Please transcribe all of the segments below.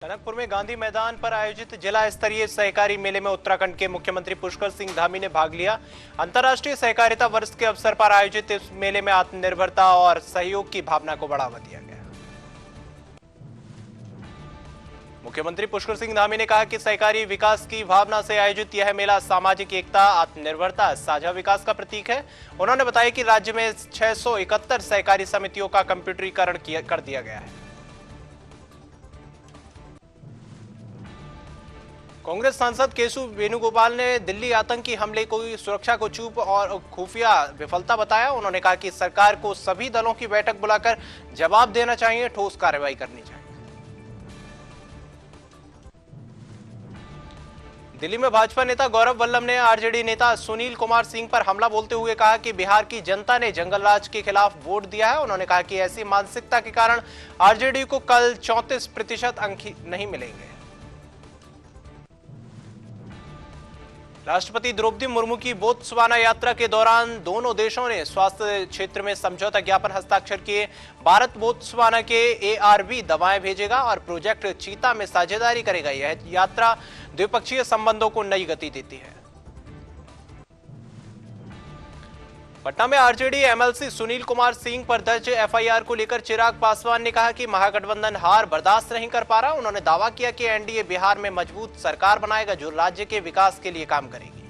टनकपुर में गांधी मैदान पर आयोजित जिला स्तरीय सहकारी मेले में उत्तराखंड के मुख्यमंत्री पुष्कर सिंह धामी ने भाग लिया। अंतर्राष्ट्रीय सहकारिता वर्ष के अवसर पर आयोजित इस मेले में आत्मनिर्भरता और सहयोग की भावना को बढ़ावा दिया गया। मुख्यमंत्री पुष्कर सिंह धामी ने कहा कि सहकारी विकास की भावना से आयोजित यह मेला सामाजिक एकता, आत्मनिर्भरता, साझा विकास का प्रतीक है। उन्होंने बताया कि राज्य में 671 सहकारी समितियों का कंप्यूटरीकरण कर दिया गया है। कांग्रेस सांसद केशु वेणुगोपाल ने दिल्ली आतंकी हमले को सुरक्षा को चूक और खुफिया विफलता बताया। उन्होंने कहा कि सरकार को सभी दलों की बैठक बुलाकर जवाब देना चाहिए, ठोस कार्रवाई करनी चाहिए। दिल्ली में भाजपा नेता गौरव वल्लभ ने आरजेडी नेता सुनील कुमार सिंह पर हमला बोलते हुए कहा कि बिहार की जनता ने जंगलराज के खिलाफ वोट दिया है। उन्होंने कहा कि ऐसी मानसिकता के कारण आरजेडी को कल 34% अंक नहीं मिलेंगे। राष्ट्रपति द्रौपदी मुर्मू की बोत्सवाना यात्रा के दौरान दोनों देशों ने स्वास्थ्य क्षेत्र में समझौता ज्ञापन हस्ताक्षर किए। भारत बोत्सवाना के ARV दवाएं भेजेगा और प्रोजेक्ट चीता में साझेदारी करेगा। यह यात्रा द्विपक्षीय संबंधों को नई गति देती है। पटना में आरजेडी MLC सुनील कुमार सिंह पर दर्ज FIR को लेकर चिराग पासवान ने कहा कि महागठबंधन हार बर्दाश्त नहीं कर पा रहा। उन्होंने दावा किया कि NDA बिहार में मजबूत सरकार बनाएगा जो राज्य के विकास के लिए काम करेगी।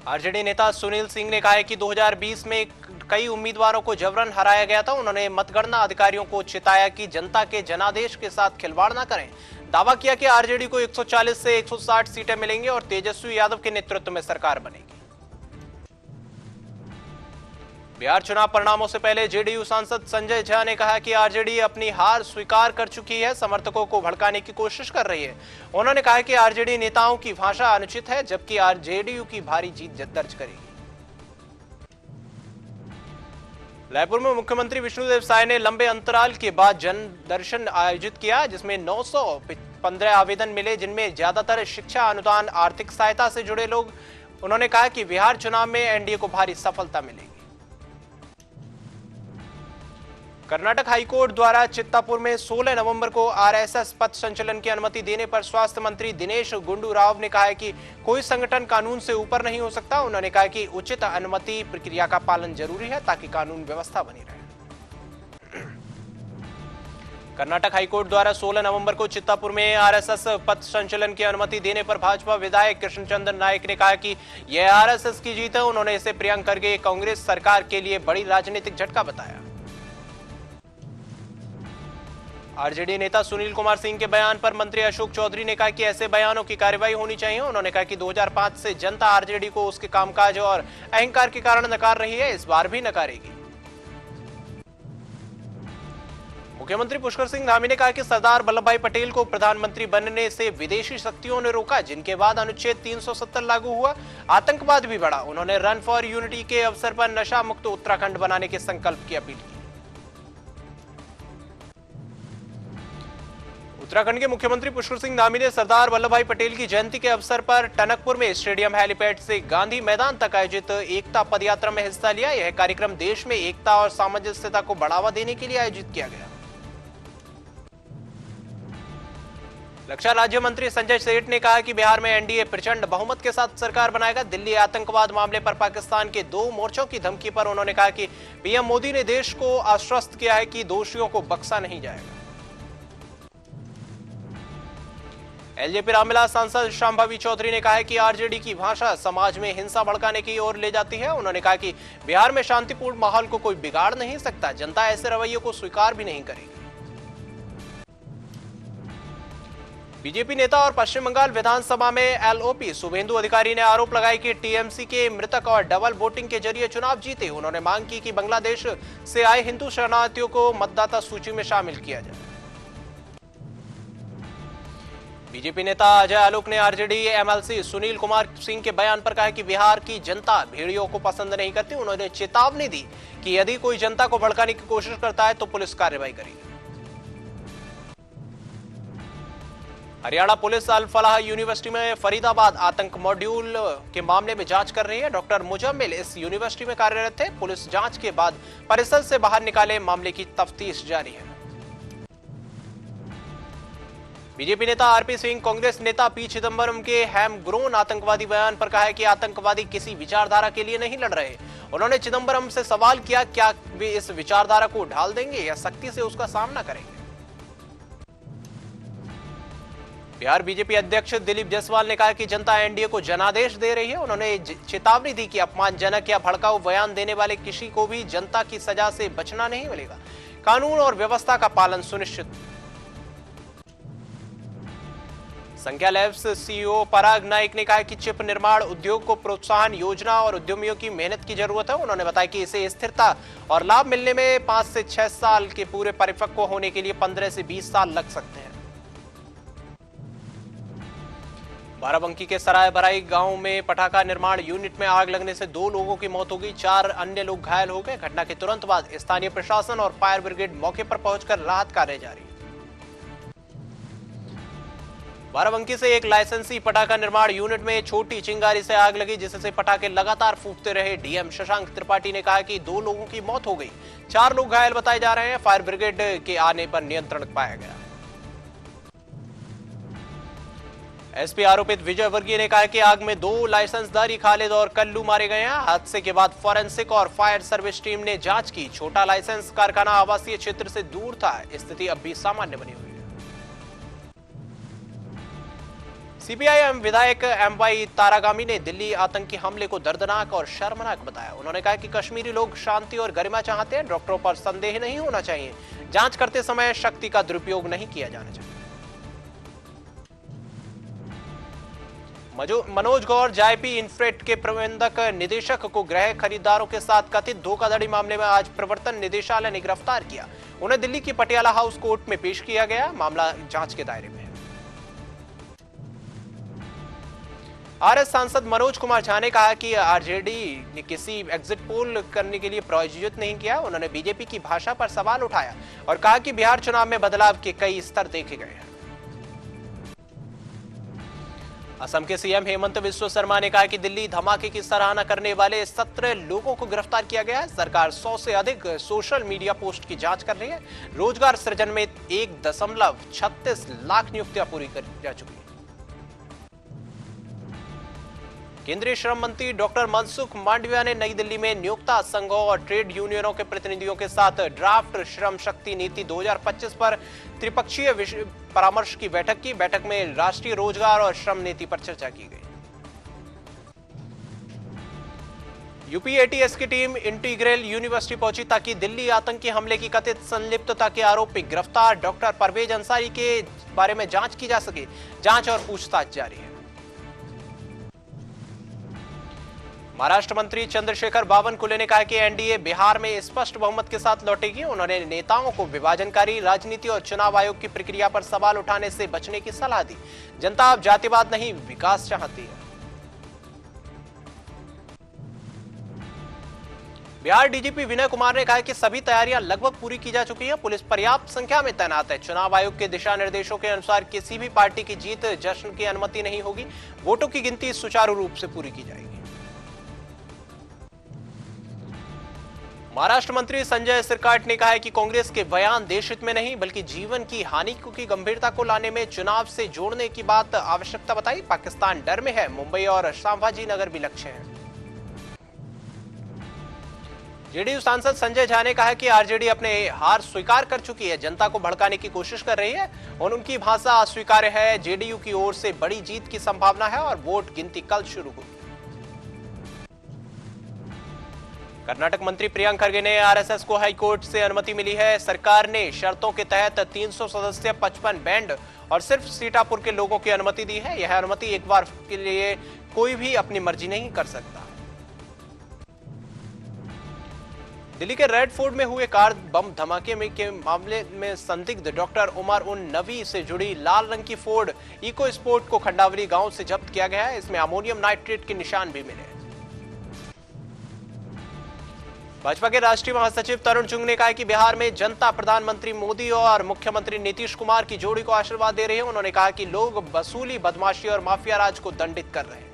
आरजेडी नेता सुनील सिंह ने कहा है कि 2020 में कई उम्मीदवारों को जबरन हराया गया था। उन्होंने मतगणना अधिकारियों को चेताया कि जनता के जनादेश के साथ खिलवाड़ न करें। दावा किया कि आरजेडी को 140 से 160 सीटें मिलेंगी और तेजस्वी यादव के नेतृत्व में सरकार बनेगी। बिहार चुनाव परिणामों से पहले जेडीयू सांसद संजय झा ने कहा कि आरजेडी अपनी हार स्वीकार कर चुकी है, समर्थकों को भड़काने की कोशिश कर रही है। उन्होंने कहा कि आरजेडी नेताओं की भाषा अनुचित है, जबकि जेडीयू की भारी जीत दर्ज करेगी। रायपुर में मुख्यमंत्री विष्णुदेव साय ने लंबे अंतराल के बाद जन दर्शन आयोजित किया, जिसमें 915 आवेदन मिले, जिनमें ज्यादातर शिक्षा अनुदान, आर्थिक सहायता से जुड़े लोग। उन्होंने कहा कि बिहार चुनाव में एनडीए को भारी सफलता मिलेगी। कर्नाटक हाईकोर्ट द्वारा चित्तापुर में 16 नवंबर को RSS पथ संचलन की अनुमति देने पर स्वास्थ्य मंत्री दिनेश गुंडू राव ने कहा है कि कोई संगठन कानून से ऊपर नहीं हो सकता। उन्होंने कहा कि उचित अनुमति प्रक्रिया का पालन जरूरी है ताकि कानून व्यवस्था बनी रहे। कर्नाटक हाईकोर्ट द्वारा 16 नवंबर को चित्तापुर में RSS पथ संचलन की अनुमति देने पर भाजपा विधायक कृष्णचंद्र नायक ने कहा कि यह RSS की जीत है। उन्होंने इसे प्रियंक खरगे कांग्रेस सरकार के लिए बड़ी राजनीतिक झटका बताया। आरजेडी नेता सुनील कुमार सिंह के बयान पर मंत्री अशोक चौधरी ने कहा कि ऐसे बयानों की कार्रवाई होनी चाहिए। उन्होंने कहा कि 2005 से जनता आरजेडी को उसके कामकाज और अहंकार के कारण नकार रही है, इस बार भी नकारेगी। मुख्यमंत्री पुष्कर सिंह धामी ने कहा कि सरदार वल्लभ भाई पटेल को प्रधानमंत्री बनने से विदेशी शक्तियों ने रोका, जिनके बाद अनुच्छेद 370 लागू हुआ, आतंकवाद भी बढ़ा। उन्होंने रन फॉर यूनिटी के अवसर पर नशा मुक्त उत्तराखंड बनाने के संकल्प की अपील की। उत्तराखंड के मुख्यमंत्री पुष्कर सिंह धामी ने सरदार वल्लभ भाई पटेल की जयंती के अवसर पर टनकपुर में स्टेडियम हेलीपैड से गांधी मैदान तक आयोजित एकता पदयात्रा में हिस्सा लिया। यह कार्यक्रम देश में एकता और सामंजस्यता को बढ़ावा देने के लिए आयोजित किया गया। रक्षा राज्य मंत्री संजय सेठ ने कहा कि बिहार में एनडीए प्रचंड बहुमत के साथ सरकार बनाएगा। दिल्ली आतंकवाद मामले पर पाकिस्तान के 2 मोर्चों की धमकी पर उन्होंने कहा कि पीएम मोदी ने देश को आश्वस्त किया है कि दोषियों को बख्शा नहीं जाएगा। एलजेपी रामविलास सांसद शांभवी चौधरी ने कहा है कि आरजेडी की भाषा समाज में हिंसा भड़काने की ओर ले जाती है। उन्होंने कहा कि बिहार में शांतिपूर्ण माहौल को कोई बिगाड़ नहीं सकता, जनता ऐसे रवैये को स्वीकार भी नहीं करेगी। बीजेपी नेता और पश्चिम बंगाल विधानसभा में LOP शुभेंदु अधिकारी ने आरोप लगाया कि टीएमसी के मृतक और डबल वोटिंग के जरिए चुनाव जीते। उन्होंने मांग की कि बांग्लादेश से आए हिंदू शरणार्थियों को मतदाता सूची में शामिल किया जाए। बीजेपी नेता अजय आलोक ने आरजेडी MLC सुनील कुमार सिंह के बयान पर कहा कि बिहार की जनता भेड़ियों को पसंद नहीं करती। उन्होंने चेतावनी दी कि यदि कोई जनता को भड़काने की कोशिश करता है तो पुलिस कार्रवाई करेगी। हरियाणा पुलिस अल फलाह यूनिवर्सिटी में फरीदाबाद आतंक मॉड्यूल के मामले में जांच कर रही है। डॉक्टर मुजम्मिल इस यूनिवर्सिटी में कार्यरत थे। पुलिस जांच के बाद परिसर से बाहर निकाले मामले की तफ्तीश जारी है। बीजेपी नेता आरपी सिंह कांग्रेस नेता पी चिदंबरम के हैम ग्रोन आतंकवादी बयान पर कहा है कि आतंकवादी किसी विचारधारा के लिए नहीं लड़ रहे। उन्होंने चिदंबरम से सवाल किया, क्या वे इस विचारधारा को ढाल देंगे या सख्ती से उसका सामना करेंगे। बिहार बीजेपी अध्यक्ष दिलीप जायसवाल ने कहा कि जनता एनडीए को जनादेश दे रही है। उन्होंने चेतावनी दी कि अपमानजनक या भड़काऊ बयान देने वाले किसी को भी जनता की सजा से बचना नहीं मिलेगा। कानून और व्यवस्था का पालन सुनिश्चित। संख्या लैब्स सीईओ पराग नाइक ने कहा कि चिप निर्माण उद्योग को प्रोत्साहन योजना और उद्यमियों की मेहनत की जरूरत है। उन्होंने बताया कि इसे स्थिरता और लाभ मिलने में 5 से 6 साल के पूरे परिपक्व होने के लिए 15 से 20 साल लग सकते हैं। बाराबंकी के सराय बराई गांव में पटाखा निर्माण यूनिट में आग लगने से 2 लोगों की मौत हो गई, 4 अन्य लोग घायल हो गए। घटना के तुरंत बाद स्थानीय प्रशासन और फायर ब्रिगेड मौके पर पहुंचकर राहत कार्य जारी। बाराबंकी से एक लाइसेंसी पटाखा निर्माण यूनिट में छोटी चिंगारी से आग लगी, जिससे पटाखे लगातार फूटते रहे। डीएम शशांक त्रिपाठी ने कहा कि 2 लोगों की मौत हो गई, 4 लोग घायल बताए जा रहे हैं। फायर ब्रिगेड के आने पर नियंत्रण पाया गया। एसपी आरोपित विजय वर्गीय ने कहा कि आग में 2 लाइसेंसधारी खालिद और कल्लू मारे गए हैं। हादसे के बाद फॉरेंसिक और फायर सर्विस टीम ने जांच की। छोटा लाइसेंस कारखाना आवासीय क्षेत्र से दूर था। स्थिति अब भी सामान्य बनी हुई है। सीपीआईएम विधायक एमवाई तारागामी ने दिल्ली आतंकी हमले को दर्दनाक और शर्मनाक बताया। उन्होंने कहा कि कश्मीरी लोग शांति और गरिमा चाहते हैं। डॉक्टरों पर संदेह नहीं होना चाहिए। जांच करते समय शक्ति का दुरुपयोग नहीं किया जाना चाहिए। मनोज गौर जायपी इन्फ्रेट के प्रबंधक निदेशक को गृह खरीदारों के साथ कथित धोखाधड़ी मामले में आज प्रवर्तन निदेशालय ने गिरफ्तार किया। उन्हें दिल्ली की पटियाला हाउस कोर्ट में पेश किया गया। मामला जांच के दायरे में है। आरएस सांसद मनोज कुमार झा ने कहा कि आरजेडी ने किसी एग्जिट पोल करने के लिए प्रायोजित नहीं किया। उन्होंने बीजेपी की भाषा पर सवाल उठाया और कहा कि बिहार चुनाव में बदलाव के कई स्तर देखे गए हैं। असम के सीएम हेमंत बिस्वा शर्मा ने कहा कि दिल्ली धमाके की सराहना करने वाले 17 लोगों को गिरफ्तार किया गया है। सरकार 100 से अधिक सोशल मीडिया पोस्ट की जांच कर रही है। रोजगार सृजन में 1.36 लाख नियुक्तियां पूरी कर जा चुकी है। केंद्रीय श्रम मंत्री डॉक्टर मनसुख मांडविया ने नई दिल्ली में नियोक्ता संघों और ट्रेड यूनियनों के प्रतिनिधियों के साथ ड्राफ्ट श्रम शक्ति नीति 2025 पर त्रिपक्षीय परामर्श की बैठक की। बैठक में राष्ट्रीय रोजगार और श्रम नीति पर चर्चा की गई। यूपी एटीएस की टीम इंटीग्रल यूनिवर्सिटी पहुंची ताकि दिल्ली आतंकी हमले की कथित संलिप्तता के आरोपी गिरफ्तार डॉक्टर परवेज अंसारी के बारे में जांच की जा सके। जांच और पूछताछ जारी है। महाराष्ट्र मंत्री चंद्रशेखर बावनकुले ने कहा कि एनडीए बिहार में स्पष्ट बहुमत के साथ लौटेगी। उन्होंने नेताओं को विभाजनकारी राजनीति और चुनाव आयोग की प्रक्रिया पर सवाल उठाने से बचने की सलाह दी। जनता अब जातिवाद नहीं, विकास चाहती है। बिहार डीजीपी विनय कुमार ने कहा कि सभी तैयारियां लगभग पूरी की जा चुकी है। पुलिस पर्याप्त संख्या में तैनात है। चुनाव आयोग के दिशा निर्देशों के अनुसार किसी भी पार्टी की जीत जश्न की अनुमति नहीं होगी। वोटों की गिनती सुचारू रूप से पूरी की जाएगी। महाराष्ट्र मंत्री संजय सिरकाट ने कहा है कि कांग्रेस के बयान देशहित में नहीं बल्कि जीवन की हानि की गंभीरता को लाने में चुनाव से जोड़ने की बात आवश्यकता बताई। पाकिस्तान डर में है। मुंबई और संभाजी नगर भी लक्ष्य है। जेडीयू सांसद संजय झा ने कहा कि आरजेडी अपने हार स्वीकार कर चुकी है, जनता को भड़काने की कोशिश कर रही है और उनकी भाषा अस्वीकार्य है। जेडीयू की ओर से बड़ी जीत की संभावना है और वोट गिनती कल शुरू होगी। कर्नाटक मंत्री प्रियंक खरगे ने आरएसएस को हाईकोर्ट से अनुमति मिली है। सरकार ने शर्तों के तहत 300 सदस्य 55 बैंड और सिर्फ सीतापुर के लोगों की अनुमति दी है। यह अनुमति एक बार के लिए कोई भी अपनी मर्जी नहीं कर सकता। दिल्ली के रेड फोर्ट में हुए कार बम धमाके के मामले में संदिग्ध डॉक्टर उमर उन नवी से जुड़ी लाल रंग की फोर्ड इको स्पोर्ट को खंडावली गांव से जब्त किया गया है। इसमें अमोनियम नाइट्रेट के निशान भी मिले। भाजपा के राष्ट्रीय महासचिव तरुण चुंग ने कहा कि बिहार में जनता प्रधानमंत्री मोदी और मुख्यमंत्री नीतीश कुमार की जोड़ी को आशीर्वाद दे रहे हैं। उन्होंने कहा कि लोग वसूली, बदमाशी और माफिया राज को दंडित कर रहे हैं।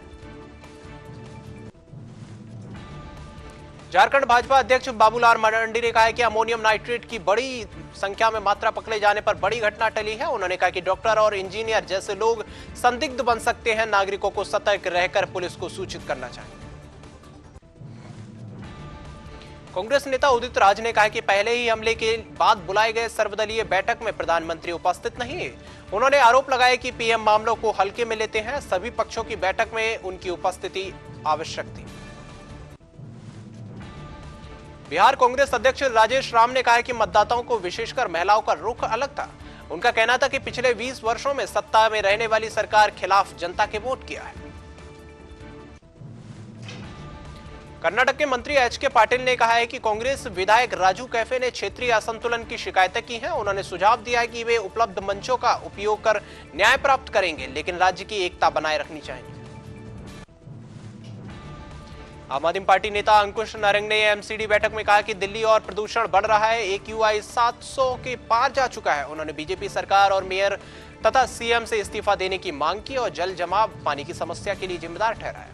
झारखंड भाजपा अध्यक्ष बाबूलाल मरांडी ने कहा है कि अमोनियम नाइट्रेट की बड़ी संख्या में मात्रा पकड़े जाने पर बड़ी घटना टली है। उन्होंने कहा कि डॉक्टर और इंजीनियर जैसे लोग संदिग्ध बन सकते हैं, नागरिकों को सतर्क रहकर पुलिस को सूचित करना चाहिए। कांग्रेस नेता उदित राज ने कहा कि पहले ही हमले के बाद बुलाए गए सर्वदलीय बैठक में प्रधानमंत्री उपस्थित नहीं है। उन्होंने आरोप लगाया कि पीएम मामलों को हल्के में लेते हैं, सभी पक्षों की बैठक में उनकी उपस्थिति आवश्यक थी। बिहार कांग्रेस अध्यक्ष राजेश राम ने कहा कि मतदाताओं को विशेषकर महिलाओं का रुख अलग था। उनका कहना था कि पिछले 20 वर्षों में सत्ता में रहने वाली सरकार खिलाफ जनता के वोट किया है। कर्नाटक के मंत्री एच.के. पाटिल ने कहा है कि कांग्रेस विधायक राजू कैफे ने क्षेत्रीय असंतुलन की शिकायतें की हैं। उन्होंने सुझाव दिया है कि वे उपलब्ध मंचों का उपयोग कर न्याय प्राप्त करेंगे, लेकिन राज्य की एकता बनाए रखनी चाहिए। आम आदमी पार्टी नेता अंकुश नारंग ने एमसीडी बैठक में कहा कि दिल्ली और प्रदूषण बढ़ रहा है, AQI 700 के पार जा चुका है। उन्होंने बीजेपी सरकार और मेयर तथा सीएम से इस्तीफा देने की मांग की और जल जमाव पानी की समस्या के लिए जिम्मेदार ठहराया।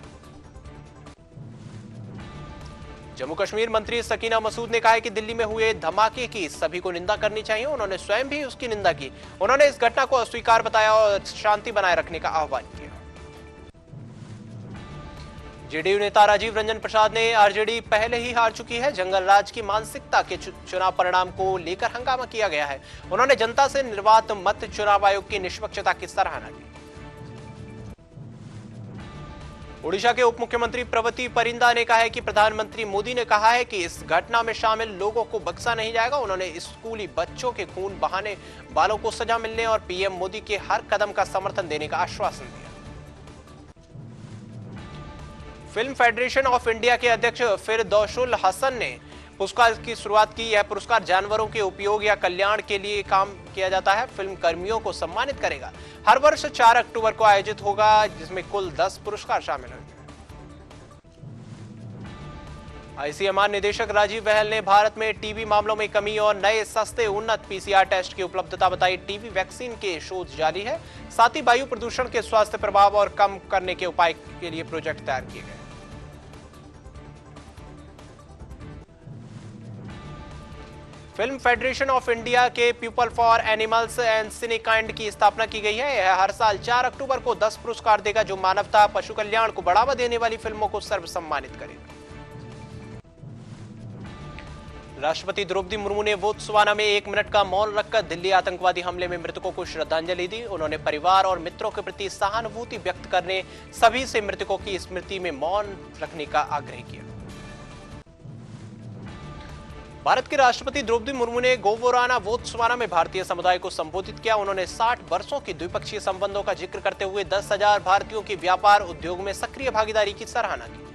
जम्मू कश्मीर मंत्री सकीना मसूद ने कहा है कि दिल्ली में हुए धमाके की सभी को निंदा करनी चाहिए। उन्होंने स्वयं भी उसकी निंदा की। उन्होंने इस घटना को अस्वीकार बताया और शांति बनाए रखने का आह्वान किया। जेडीयू नेता राजीव रंजन प्रसाद ने आरजेडी पहले ही हार चुकी है, जंगल राज की मानसिकता के चुनाव परिणाम को लेकर हंगामा किया गया है। उन्होंने जनता से निर्वात मत चुनाव आयोग की निष्पक्षता की सराहना की। ओडिशा के उप मुख्यमंत्री प्रवती परिंदा ने कहा है कि प्रधानमंत्री मोदी ने कहा है कि इस घटना में शामिल लोगों को बख्शा नहीं जाएगा। उन्होंने स्कूली बच्चों के खून बहाने वालों को सजा मिलने और पीएम मोदी के हर कदम का समर्थन देने का आश्वासन दिया। फिल्म फेडरेशन ऑफ इंडिया के अध्यक्ष फिरदौसुल हसन ने पुरस्कार की शुरुआत की। यह पुरस्कार जानवरों के उपयोग या कल्याण के लिए काम किया जाता है। फिल्म कर्मियों को सम्मानित करेगा। हर वर्ष 4 अक्टूबर को आयोजित होगा, जिसमें कुल 10 पुरस्कार शामिल होंगे। आईसीएमआर निदेशक राजीव बहल ने भारत में टीबी मामलों में कमी और नए सस्ते उन्नत पीसीआर टेस्ट की उपलब्धता बताई। टीबी वैक्सीन के शोध जारी है। साथ ही वायु प्रदूषण के स्वास्थ्य प्रभाव और कम करने के उपाय के लिए प्रोजेक्ट तैयार किए गए। फिल्म फेडरेशन ऑफ इंडिया के पीपल फॉर एनिमल्स एंड सिनेकाइंड की स्थापना की गई है। यह हर साल 4 अक्टूबर को 10 पुरस्कार देगा, जो मानवता पशु कल्याण को बढ़ावा देने वाली फिल्मों को सर्वसम्मानित करेगा। राष्ट्रपति द्रौपदी मुर्मू ने बोत्सवाना में 1 मिनट का मौन रखकर दिल्ली आतंकवादी हमले में मृतकों को श्रद्धांजलि दी। उन्होंने परिवार और मित्रों के प्रति सहानुभूति व्यक्त करने सभी से मृतकों की स्मृति में मौन रखने का आग्रह किया। भारत के राष्ट्रपति द्रौपदी मुर्मू ने गोवोराना बोत्सवाना में भारतीय समुदाय को संबोधित किया। उन्होंने 60 वर्षों की द्विपक्षीय संबंधों का जिक्र करते हुए 10,000 भारतीयों की व्यापार उद्योग में सक्रिय भागीदारी की सराहना की।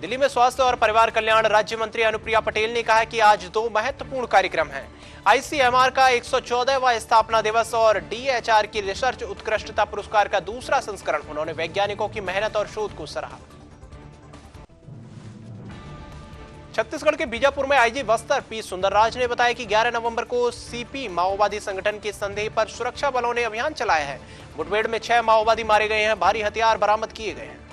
दिल्ली में स्वास्थ्य और परिवार कल्याण राज्य मंत्री अनुप्रिया पटेल ने कहा कि आज 2 महत्वपूर्ण कार्यक्रम हैं। आईसीएमआर का 114वां स्थापना दिवस और डीएचआर की रिसर्च उत्कृष्टता पुरस्कार का दूसरा संस्करण। उन्होंने वैज्ञानिकों की मेहनत और शोध को सराहा। छत्तीसगढ़ के बीजापुर में आईजी बस्तर पी सुंदरराज ने बताया कि 11 नवंबर को सीपी माओवादी संगठन के संदेह पर सुरक्षा बलों ने अभियान चलाया है। मुठभेड़ में 6 माओवादी मारे गए हैं, भारी हथियार बरामद किए गए हैं।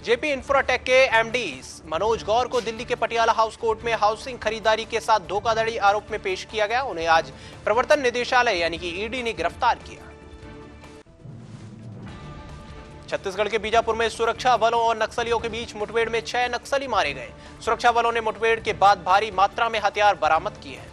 जेपी इंफ्राटेक के एमडी मनोज गौर को दिल्ली के पटियाला हाउस कोर्ट में हाउसिंग खरीदारी के साथ धोखाधड़ी आरोप में पेश किया गया। उन्हें आज प्रवर्तन निदेशालय यानी कि ईडी ने गिरफ्तार किया। छत्तीसगढ़ के बीजापुर में सुरक्षा बलों और नक्सलियों के बीच मुठभेड़ में 6 नक्सली मारे गए। सुरक्षा बलों ने मुठभेड़ के बाद भारी मात्रा में हथियार बरामद किए हैं।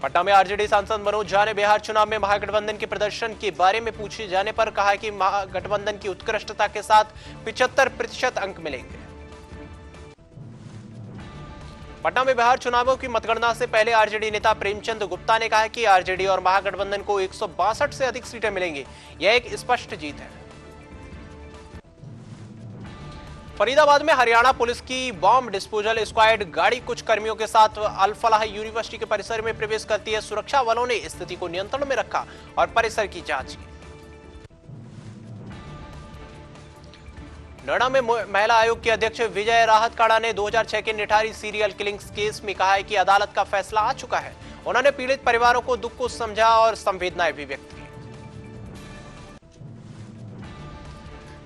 पटना में आरजेडी सांसद मनोज झा ने बिहार चुनाव में महागठबंधन के प्रदर्शन के बारे में पूछे जाने पर कहा कि महागठबंधन की उत्कृष्टता के साथ 75% अंक मिलेंगे। पटना में बिहार चुनावों की मतगणना से पहले आरजेडी नेता प्रेमचंद गुप्ता ने कहा कि आरजेडी और महागठबंधन को 162 से अधिक सीटें मिलेंगी। यह एक स्पष्ट जीत है। फरीदाबाद में हरियाणा पुलिस की बॉम्ब डिस्पोजल स्क्वाड गाड़ी कुछ कर्मियों के साथ अल फलाह यूनिवर्सिटी के परिसर में प्रवेश करती है। सुरक्षा बलों ने स्थिति को नियंत्रण में रखा और परिसर की जांच की। नोएडा में महिला आयोग के अध्यक्ष विजय राहत काड़ा ने 2006 के निठारी सीरियल किलिंग्स केस में कहा है कि अदालत का फैसला आ चुका है। उन्होंने पीड़ित परिवारों को दुख को समझा और संवेदनाएं भी व्यक्त की।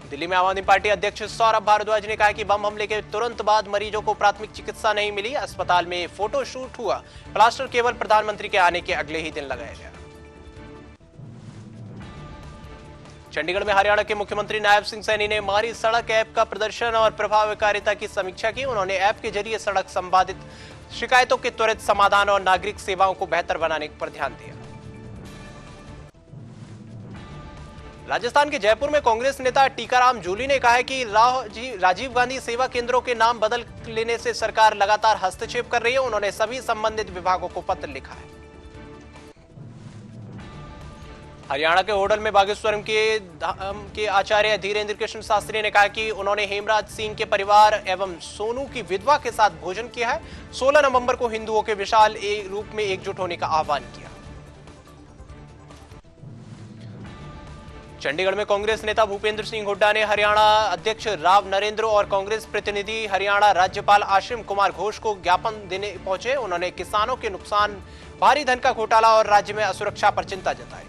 दिल्ली में आम आदमी पार्टी अध्यक्ष सौरभ भारद्वाज ने कहा कि बम हमले के तुरंत बाद मरीजों को प्राथमिक चिकित्सा नहीं मिली। अस्पताल में फोटो शूट हुआ, प्लास्टर केवल प्रधानमंत्री के आने के अगले ही दिन लगाया गया। चंडीगढ़ में हरियाणा के मुख्यमंत्री नायब सिंह सैनी ने मारी सड़क ऐप का प्रदर्शन और प्रभावकारिता की समीक्षा की। उन्होंने ऐप के जरिए सड़क संबंधित शिकायतों के त्वरित समाधान और नागरिक सेवाओं को बेहतर बनाने पर ध्यान दिया। राजस्थान के जयपुर में कांग्रेस नेता टीकाराम जूली ने कहा है कि राजीव गांधी सेवा केंद्रों के नाम बदल लेने से सरकार लगातार हस्तक्षेप कर रही है। उन्होंने सभी संबंधित विभागों को पत्र लिखा है। हरियाणा के होडल में बागेश्वरम के आचार्य धीरेन्द्र कृष्ण शास्त्री ने कहा कि उन्होंने हेमराज सिंह के परिवार एवं सोनू की विधवा के साथ भोजन किया है। 16 नवंबर को हिंदुओं के विशाल रूप में एकजुट होने का आह्वान किया। चंडीगढ़ में कांग्रेस नेता भूपेंद्र सिंह हुड्डा ने हरियाणा अध्यक्ष राव नरेंद्र और कांग्रेस प्रतिनिधि हरियाणा राज्यपाल आशिम कुमार घोष को ज्ञापन देने पहुंचे। उन्होंने किसानों के नुकसान, भारी धन का घोटाला और राज्य में असुरक्षा पर चिंता जताई।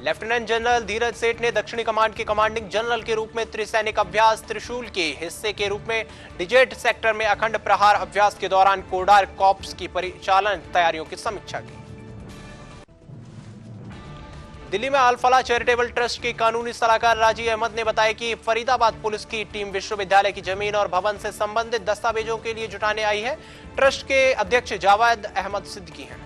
लेफ्टिनेंट जनरल धीरज सेठ ने दक्षिणी कमांड के कमांडिंग जनरल के रूप में त्रिसैनिक अभ्यास त्रिशूल के हिस्से के रूप में डिजेट सेक्टर में अखंड प्रहार अभ्यास के दौरान कोडार कॉर्प्स की परिचालन तैयारियों की समीक्षा की। दिल्ली में अल-फलाह चैरिटेबल ट्रस्ट के कानूनी सलाहकार राजी अहमद ने बताया कि फरीदाबाद पुलिस की टीम विश्वविद्यालय की जमीन और भवन से संबंधित दस्तावेजों के लिए जुटाने आई है। ट्रस्ट के अध्यक्ष जावेद अहमद सिद्दीकी हैं।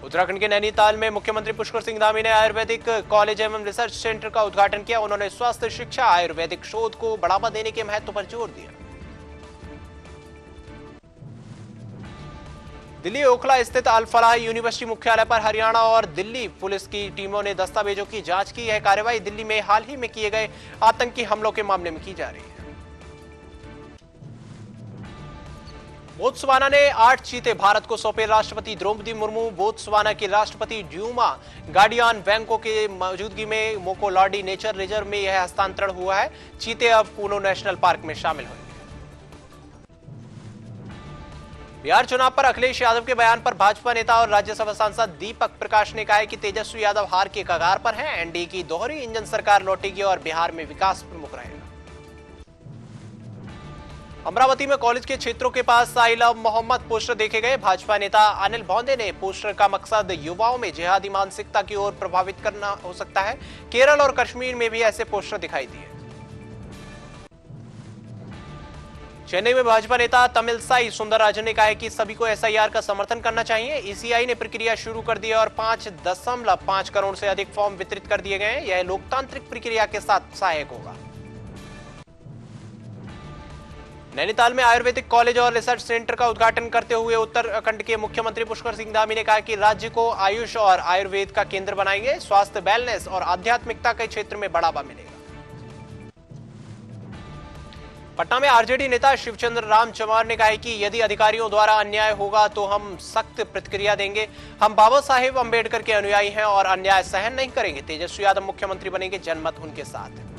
उत्तराखंड के नैनीताल में मुख्यमंत्री पुष्कर सिंह धामी ने आयुर्वेदिक कॉलेज एवं रिसर्च सेंटर का उद्घाटन किया। उन्होंने स्वास्थ्य शिक्षा, आयुर्वेदिक शोध को बढ़ावा देने के महत्व पर जोर दिया। दिल्ली ओखला स्थित अल-फलाह यूनिवर्सिटी मुख्यालय पर हरियाणा और दिल्ली पुलिस की टीमों ने दस्तावेजों की जांच की। यह कार्रवाई दिल्ली में हाल ही में किए गए आतंकी हमलों के मामले में की जा रही है। बोत्सवाना ने 8 चीते भारत को सौंपे। राष्ट्रपति द्रौपदी मुर्मू, बोत्सवाना के राष्ट्रपति ड्यूमा गार्डियान बैंको के मौजूदगी में मोकोलाडी नेचर रिजर्व में यह हस्तांतरण हुआ है। चीते अब कूनो नेशनल पार्क में शामिल होंगे। बिहार चुनाव पर अखिलेश यादव के बयान पर भाजपा नेता और राज्यसभा सांसद दीपक प्रकाश ने कहा है कि तेजस्वी यादव हार के कगार पर हैं। एनडीए की दोहरी इंजन सरकार लौटेगी और बिहार में विकास प्रमुख रहेगा। अमरावती में कॉलेज के क्षेत्रों के पास आई लव मोहम्मद पोस्टर देखे गए। भाजपा नेता अनिल भौंदे ने पोस्टर का मकसद युवाओं में जिहादी मानसिकता की ओर प्रभावित करना हो सकता है। केरल और कश्मीर में भी ऐसे पोस्टर दिखाई दिए। चेन्नई में भाजपा नेता तमिलसाई सुंदरराजन ने कहा है कि सभी को एसआईआर का समर्थन करना चाहिए। ईसीआई ने प्रक्रिया शुरू कर दी है और 5.5 करोड़ से अधिक फॉर्म वितरित कर दिए गए हैं। यह लोकतांत्रिक प्रक्रिया के साथ सहायक होगा। नैनीताल में आयुर्वेदिक कॉलेज और रिसर्च सेंटर का उद्घाटन करते हुए उत्तराखंड के मुख्यमंत्री पुष्कर सिंह धामी ने कहा कि राज्य को आयुष और आयुर्वेद का केंद्र बनाएंगे। स्वास्थ्य, वेलनेस और आध्यात्मिकता के क्षेत्र में बढ़ावा मिलेगा। पटना में आरजेडी नेता शिवचंद्र राम चौहान ने कहा है कि यदि अधिकारियों द्वारा अन्याय होगा तो हम सख्त प्रतिक्रिया देंगे। हम बाबा साहेब अंबेडकर के अनुयायी हैं और अन्याय सहन नहीं करेंगे। तेजस्वी यादव मुख्यमंत्री बनेंगे, जनमत उनके साथ है।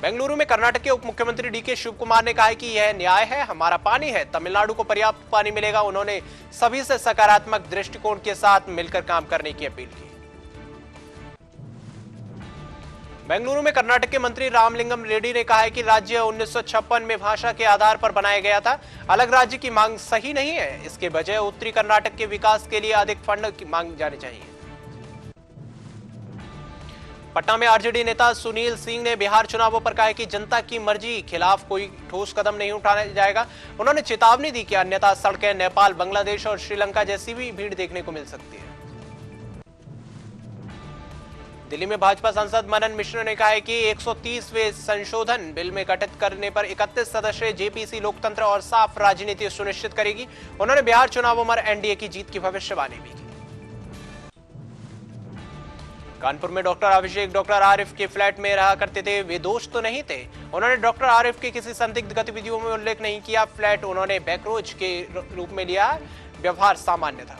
बेंगलुरु में कर्नाटक के उप मुख्यमंत्री डीके शिव कुमार ने कहा है कि यह न्याय है, हमारा पानी है, तमिलनाडु को पर्याप्त पानी मिलेगा। उन्होंने सभी से सकारात्मक दृष्टिकोण के साथ मिलकर काम करने की अपील की। बेंगलुरु में कर्नाटक के मंत्री रामलिंगम रेड्डी ने कहा है कि राज्य 1956 में भाषा के आधार पर बनाया गया था। अलग राज्य की मांग सही नहीं है। इसके बजाय उत्तरी कर्नाटक के विकास के लिए अधिक फंड की मांग जानी चाहिए। पटना में आरजेडी नेता सुनील सिंह ने बिहार चुनावों पर कहा है कि जनता की मर्जी खिलाफ कोई ठोस कदम नहीं उठाया जाएगा। उन्होंने चेतावनी दी कि अन्यथा सड़कें नेपाल, बांग्लादेश और श्रीलंका जैसी भी भीड़ देखने को मिल सकती है। दिल्ली में भाजपा सांसद मनन मिश्र ने कहा है कि 130वें संशोधन बिल में गठित करने पर 31 सदस्यीय जेपीसी लोकतंत्र और साफ राजनीति सुनिश्चित करेगी। उन्होंने बिहार चुनावों में एनडीए की जीत की भविष्यवाणी भी की। कानपुर में डॉक्टर अभिषेक डॉक्टर आरिफ के फ्लैट में रहा करते थे। वे दोस्त तो नहीं थे। उन्होंने डॉक्टर आरिफ के किसी संदिग्ध गतिविधियों में उल्लेख नहीं किया। फ्लैट उन्होंने बैकरोज के रूप में लिया। व्यवहार सामान्य था।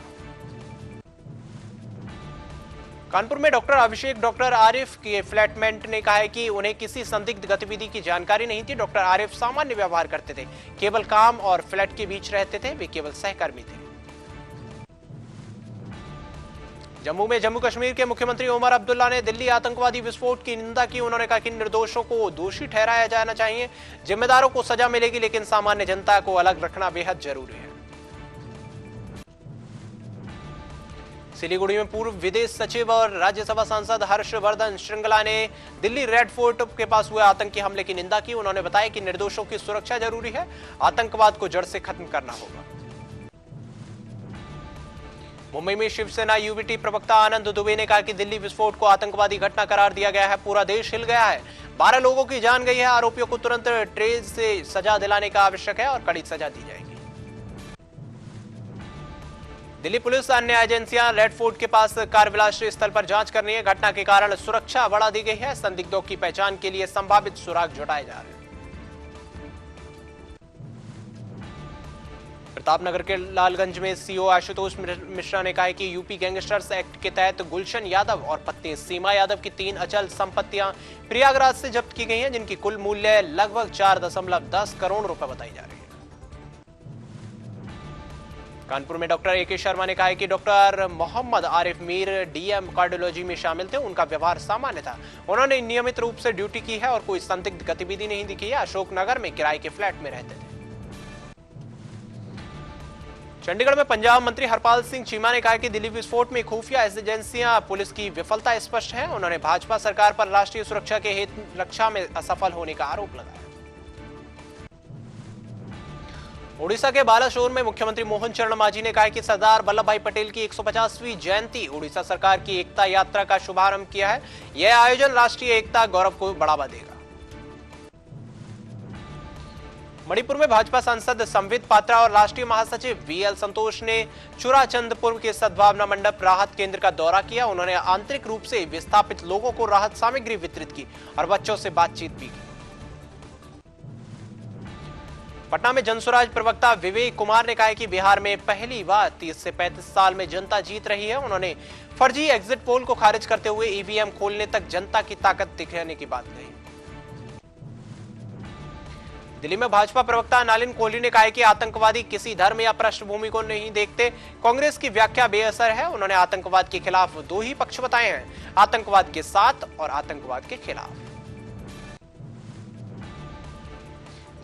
कानपुर में डॉक्टर अभिषेक डॉक्टर आरिफ के फ्लैटमेट ने कहा है कि उन्हें किसी संदिग्ध गतिविधि की जानकारी नहीं थी। डॉक्टर आरिफ सामान्य व्यवहार करते थे, केवल काम और फ्लैट के बीच रहते थे। वे केवल सहकर्मी थे। जम्मू में जम्मू कश्मीर के मुख्यमंत्री उमर अब्दुल्ला ने दिल्ली आतंकवादी विस्फोट की निंदा की। उन्होंने कहा कि निर्दोषों को दोषी ठहराया जाना चाहिए, जिम्मेदारों को सजा मिलेगी, लेकिन सामान्य जनता को अलग रखना बेहद जरूरी है। सिलीगुड़ी में पूर्व विदेश सचिव और राज्यसभा सांसद हर्षवर्धन श्रृंगला ने दिल्ली रेड फोर्ट के पास हुए आतंकी हमले की निंदा की। उन्होंने बताया कि निर्दोषों की सुरक्षा जरूरी है, आतंकवाद को जड़ से खत्म करना होगा। मुंबई में शिवसेना यूबीटी प्रवक्ता आनंद दुबे ने कहा कि दिल्ली विस्फोट को आतंकवादी घटना करार दिया गया है, पूरा देश हिल गया है, 12 लोगों की जान गई है। आरोपियों को तुरंत ट्रेस से सजा दिलाने का आवश्यक है और कड़ी सजा दी जाएगी। दिल्ली पुलिस अन्य एजेंसियां रेड फोर्ट के पास कार्यविलास स्थल पर जांच कर रही है। घटना के कारण सुरक्षा बढ़ा दी गई है। संदिग्धों की पहचान के लिए संभावित सुराग जुटाए जा रहे हैं। प्रतापनगर के लालगंज में सीओ आशुतोष मिश्रा ने कहा है कि यूपी गैंगस्टर्स एक्ट के तहत गुलशन यादव और पत्नी सीमा यादव की 3 अचल संपत्तियां प्रयागराज से जब्त की गई हैं, जिनकी कुल मूल्य लगभग 4.10 करोड़ रुपए बताई जा रही है। कानपुर में डॉक्टर ए के शर्मा ने कहा है कि doctor Mohammad Arif Mir DM cardiology में शामिल थे, उनका व्यवहार सामान्य था, उन्होंने नियमित रूप से ड्यूटी की है और कोई संदिग्ध गतिविधि नहीं दिखी है। अशोकनगर में किराए के फ्लैट में रहते थे। चंडीगढ़ में पंजाब मंत्री हरपाल सिंह चीमा ने कहा कि दिल्ली विस्फोट में खुफिया एजेंसियां पुलिस की विफलता स्पष्ट है। उन्होंने भाजपा सरकार पर राष्ट्रीय सुरक्षा के हित रक्षा में असफल होने का आरोप लगाया। ओडिशा के बालासोर में मुख्यमंत्री मोहन चरण मांझी ने कहा कि सरदार वल्लभ भाई पटेल की 150वीं जयंती ओडिशा सरकार की एकता यात्रा का शुभारंभ किया है। यह आयोजन राष्ट्रीय एकता गौरव को बढ़ावा देगा। मणिपुर में भाजपा सांसद संबित पात्रा और राष्ट्रीय महासचिव वीएल संतोष ने चुराचंदपुर के सद्भावना मंडप राहत केंद्र का दौरा किया। उन्होंने आंतरिक रूप से विस्थापित लोगों को राहत सामग्री वितरित की और बच्चों से बातचीत भी की। पटना में जनसुराज प्रवक्ता विवेक कुमार ने कहा है कि बिहार में पहली बार 30 से 35 साल में जनता जीत रही है। उन्होंने फर्जी एग्जिट पोल को खारिज करते हुए ईवीएम खोलने तक जनता की ताकत दिखाने की बात कही। दिल्ली में भाजपा प्रवक्ता नलिन कोहली ने कहा है कि आतंकवादी किसी धर्म या पृष्ठभूमि को नहीं देखते, कांग्रेस की व्याख्या बेअसर है। उन्होंने आतंकवाद के खिलाफ 2 ही पक्ष बताए हैं, आतंकवाद के साथ और आतंकवाद के खिलाफ।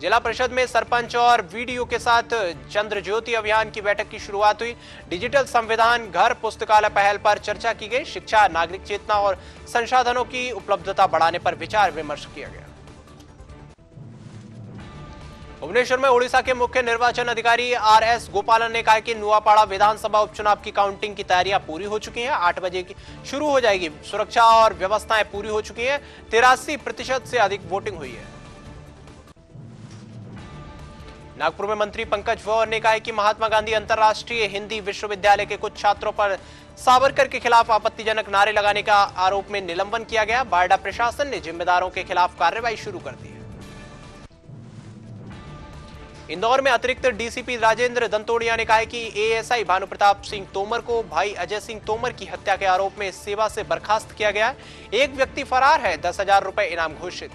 जिला परिषद में सरपंच और वीडीओ के साथ चंद्र ज्योति अभियान की बैठक की शुरुआत हुई। डिजिटल संविधान घर पुस्तकालय पहल पर चर्चा की गई। शिक्षा, नागरिक चेतना और संसाधनों की उपलब्धता बढ़ाने पर विचार विमर्श किया गया। भुवनेश्वर में ओडिशा के मुख्य निर्वाचन अधिकारी आरएस गोपालन ने कहा कि नुआपाड़ा विधानसभा उपचुनाव की काउंटिंग की तैयारियां पूरी हो चुकी हैं, 8 बजे की शुरू हो जाएगी। सुरक्षा और व्यवस्थाएं पूरी हो चुकी हैं, 83% से अधिक वोटिंग हुई है। नागपुर में मंत्री पंकज वर्मा ने कहा है कि महात्मा गांधी अंतर्राष्ट्रीय हिंदी विश्वविद्यालय के कुछ छात्रों पर सावरकर के खिलाफ आपत्तिजनक नारे लगाने का आरोप में निलंबन किया गया। बारडा प्रशासन ने जिम्मेदारों के खिलाफ कार्रवाई शुरू कर दी है। इंदौर में अतिरिक्त डीसीपी राजेंद्र दंतोड़िया ने कहा है कि एएसआई भानु प्रताप सिंह तोमर को भाई अजय सिंह तोमर की हत्या के आरोप में सेवा से बर्खास्त किया गया है। एक व्यक्ति फरार है, 10,000 रुपए इनाम घोषित।